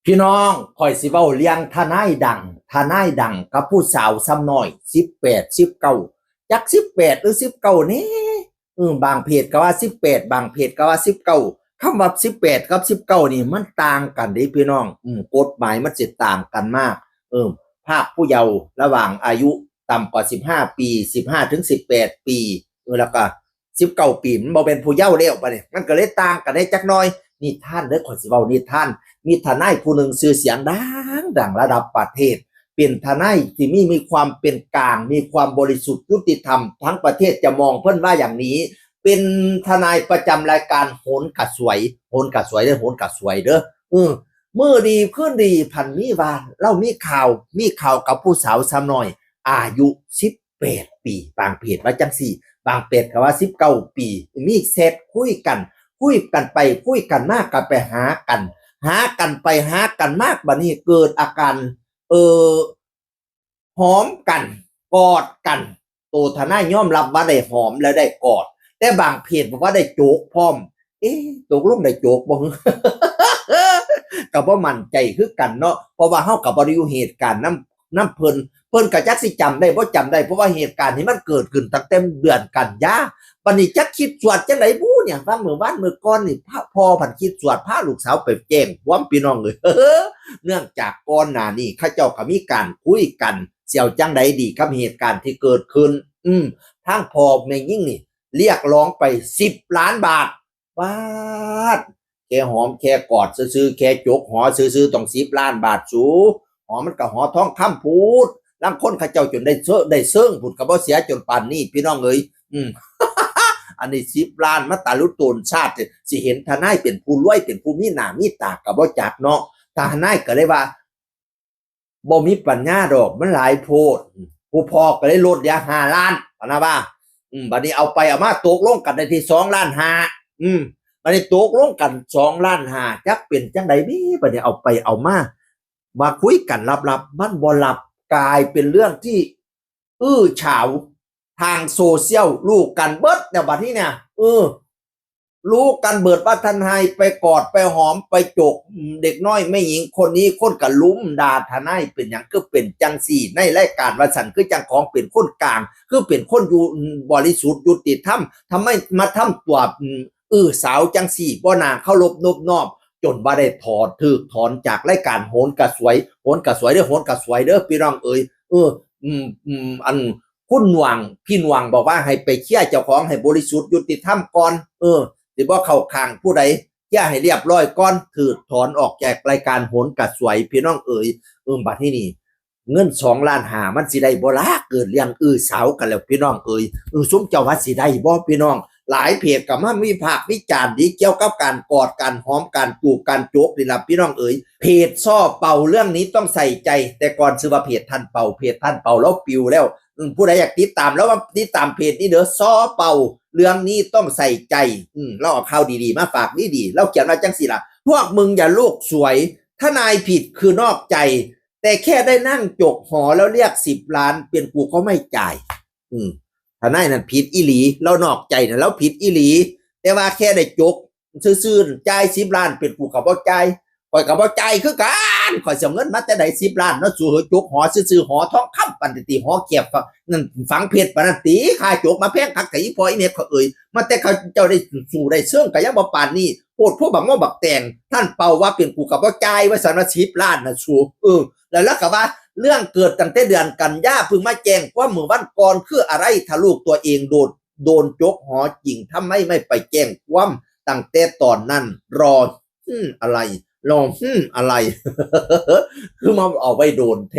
พี่น้องคอยสิเว้าเลี้ยงทนายดังกับผู้สาวซ้ำน้อย18 19จัก18หรือ19นี่บางเพจก็ว่า18บางเพจก็ว่า19คำว่า18กับ19นี่มันต่างกันเด้พี่น้องกฎหมายมันสิต่างกันมากภาคผู้เยาว์ระหว่างอายุต่ำกว่า15ปี15ถึง18ปีแล้วก็19ปีมันบ่เป็นผู้เยาว์แล้วบัดนี้มันก็เลยต่างกันได้จักหน่อยนิทานเด้อข้อยสิเว้านิทาน มีทนายผู้หนึ่งชื่อเสียงดังระดับประเทศเป็นทนายที่มีความเป็นกลางมีความบริสุทธิ์ยุติธรรมทั้งประเทศจะมองเพิ่นว่าอย่างนี้เป็นทนายประจำรายการโหนกระสวยโหนกระสวยเด้อโหนกระสวยเด้อมื้อดีคืนดีพันมีว่าเรามีข่าวกับผู้สาวซ้ำน้อยอายุ18ปีบางเพจว่าจังซี่บางเพจก็ว่า19ปีมีเซตคุยกันไปคุยกันมากก็ไปหากันไปหากันมากบัดนี้เกิดอาการเอ่อหอมกันกอดกันตัวทนายยอมรับว่าได้หอมและได้กอดแต่บางเพจบอกว่าได้โจกพร้อมตกลงได้โจกบ่ ก็บ่มั่นใจคือกันเนาะเพราะว่าเฮาก็บ่ได้อยู่เหตุการณ์นำเพิ่นก็จักสิจำได้บ่จำได้เพราะว่าเหตุการณ์นี้มันเกิดขึ้นตั้งแต่เดือนกันยาบัดนี้จักคิดสวดจังได๋บู้เนี่ยว่ามื้อวานมื้อก่อนนี่พ่อพันคิดสวดพาลูกสาวไปแจ้งความพี่น้องเอ้ยเนื่องจากก่อนหน้านี้เขาเจ้าก็มีการคุยกันเสี่ยวจังไดดีกับเหตุการณ์ที่เกิดขึ้นทางพ่อแม่ยิ่งนี่เรียกร้องไป10ล้านบาทบาทแค่หอมแค่กอดซื่อๆแค่จกหอซื่อๆต้อง10ล้านบาทสูหอมันก็หอทองคำพูดลางคนเขาเจ้าจนได้เซิงพูดก็บ่เสียจนปานนี้พี่น้องเอ้ยอันนี้10ล้านมาตาลุโตนชาติสิเห็นทนายเป็นผู้รวยเป็นผู้มีหน้ามีตาก็บ่จักเนาะทนายก็เลยว่าบ่มีปัญญาดอกมันหลายโพดผู้พ่อก็เลยลดเหลือ5ล้านนะว่าบัดนี้เอาไปเอามาตกลงกันได้ที่2ล้าน5บัดนี้ตกลงกัน2ล้าน5จักเป็นจังได๋นี่บัดนี้เอาไปเอามาคุยกันลับๆมันบ่ลับกลายเป็นเรื่องที่ฉาวทางโซเชียลลูกกันเบิดเนี่ยบัดนี้เนี่ยรู้กันเบิดว่าทนายไปกอดไปหอมไปจกเด็กน้อยไม่หญิงคนนี้คนกะลุ้มด่าทนายเป็นหยังคือเป็นจังสี่ในรายการว่าสันคือจังของเป็นคนกลางคือเป็นคนอยู่บริสุทธิ์ยุติธรรมทำไมมาทำตัวสาวจังสี่บ่น่าเคารพนอบน้อมจนบ่ได้ถอนจากรายการโหนกระสวยเด้อโหนกระสวยเด้อพี่น้องเอ้ยอันคุณหวังพี่หวังบอกว่าให้ไปเคลียร์เจ้าของให้บริสุทธิ์ยุติธรรมก่อนสิบ่เข้าข้างผู้ใดอย่าให้เรียบร้อยก่อนถือถอนออกจากรายการโหนกระสวยพี่น้องเอ๋ยบัดนี้นี่เงิน2ล้าน5มันสิได้บ่ล่ะเกิดเรื่องสาวกันแล้วพี่น้องเอ๋ยซุมเจ้าว่าสิได้บ่พี่น้องหลายเพจก็มาวิพากษ์วิจารณ์ดีเกี่ยวกับการกอดการหอมการจูบการโจกนี่ล่ะพี่น้องเอ๋ยเพจซ้อเป่าเรื่องนี้ต้องใส่ใจแต่ก่อนชื่อว่าเพจท่านเป่าแล้วปิวแล้วผู้ใดอยากติดตามแล้วว่าติดตามเพจนี้เด้อซ้อเป่าเรื่องนี้ต้องใส่ใจเราเอาข่าวดีๆมาฝากดีๆเราเขียนว่าจังสิล่ะพวกมึงอย่าโลกสวยถ้านายผิดคือนอกใจแต่แค่ได้นั่งจกหอแล้วเรียก10ล้านเป็นกูก็ไม่จ่ายถ้านายนั่นผิดอีหลีแล้วนอกใจน่ะแล้วผิดอีหลีแต่ว่าแค่ได้จกซื่อๆจ่าย10ล้านเป็นกูก็บ่จ่ายข่อยก็บ่จ่ายคือกันข่อยสิเอาเงินมาแต่ใด10ล้านเนาะสู่จกหอซื่อๆหอทองคำปันติหอเก็บนั่นฝังเพชรปานนั้นติค่าจกมาแพงคักกะอีพ่ออีแม่เขาเอ่ยมาแต่เขาเจ้าได้สู่ได้เชิงก็ยังบ่ปานนี้โพดพวกบักง้อบักแตงท่านเป่าว่าเป็นกูก็บ่จ่ายว่าซั่นว่า10ล้านน่ะสู่แล้วก็ว่าเรื่องเกิดตั้งแต่เดือนกันยาเพิ่งมาแจ้งว่ามื้อวันก่อนคืออะไรถ้าลูกตัวเองโดนจกหอจริงทำไมไม่ไปแจ้งความตั้งแต่ตอนนั้นรออะไรลองอะไร คือมาเอาไว้โดนเท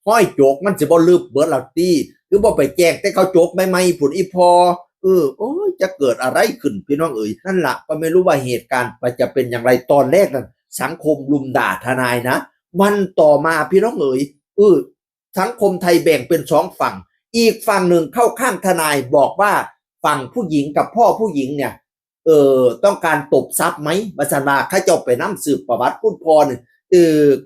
ห้อยโจกมันสิบ่ลืบเบิดแล้วติคือบ่ไปแจ้งแต่เขาโจกใหม่ๆพุ่นอีพอโอ้ยจะเกิดอะไรขึ้นพี่น้องเอ๋ยนั่นล่ะก็ไม่รู้ว่าเหตุการณ์จะเป็นอย่างไรตอนแรกนั้นสังคมลุมด่าทนายนะวันต่อมาพี่น้องเอ๋ยสังคมไทยแบ่งเป็น2ฝั่งอีกฝั่งหนึ่งเข้าข้างทนายบอกว่าฝั่งผู้หญิงกับพ่อผู้หญิงเนี่ยต้องการตบทรัพย์ไหมบัสนาข้าเจ้าไปนำสืบประวัติคุณพ่อเนี่ย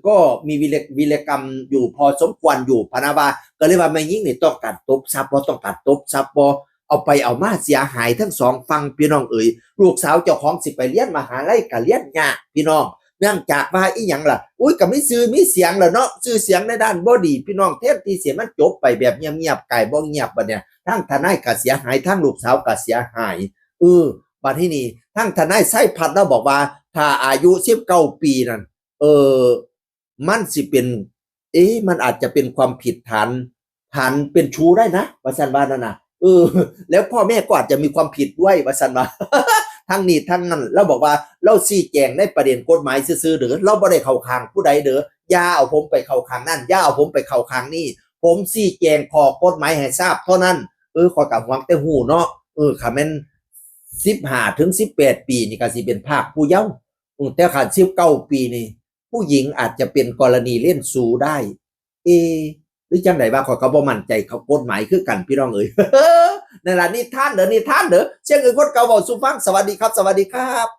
ก็มีวิรกรรมอยู่พอสมควรอยู่พนาวาก็เลยว่าแม่ยิ่งนี่ต้องการตบทรัพย์บ่ต้องการตบทรัพย์บ่เอาไปเอามาเสียหายทั้ง2ฝั่งพี่น้องเอ๋ยลูกสาวเจ้าของสิไปเรียนมหาลัยก็เรียนยากพี่น้อง เนื่องจากว่าอีหยังล่ะอุ้ยก็มีชื่อมีเสียงแล้วเนาะชื่อเสียงในด้านบ่ดีพี่น้องแทนที่สิมันจบไปแบบเงียบๆไก่บ่เงียบบัดเนี่ยทั้งทนายก็เสียหายทั้งลูกสาวก็เสียหายบัดที่นี่ทั้งทนายไส้พัดแล้วบอกว่าถ้าอายุ19ปีนั่นเออมันสิเป็นมันอาจจะเป็นความผิดฐานเป็นชู้ได้นะว่าซั่นว่านั่นน่ะแล้วพ่อแม่ก็อาจจะมีความผิดด้วยว่าซั่นว่า ทั้งนี้ทั้งนั้นเราบอกว่าเราชี้แจงในประเด็นกฎหมายซื่อๆเด้อเราบ่ได้เข้าข้างผู้ใดเด้อย่าเอาผมไปเข้าข้างนั่นอย่าเอาผมไปเข้าข้างนี่ผมชี้แจงข้อกฎหมายให้ทราบเท่านั้นข้อยก็หวังแต่ฮู้เนาะคันแม่น15ถึง18ปีนี่ก็สิเป็นภาคผู้เยาว์แต่คัน19ปีนี่ผู้หญิงอาจจะเป็นกรณีเล่นซูได้เอหรือจังได๋ว่าข้อยก็บ่มั่นใจเขากฎหมายคือกันพี่น้องเอ้ย นั่นล่ะนิทานเด้อเสียงอื่นคนเก่าเว้าสู่ฟังสวัสดีครับสวัสดีครับ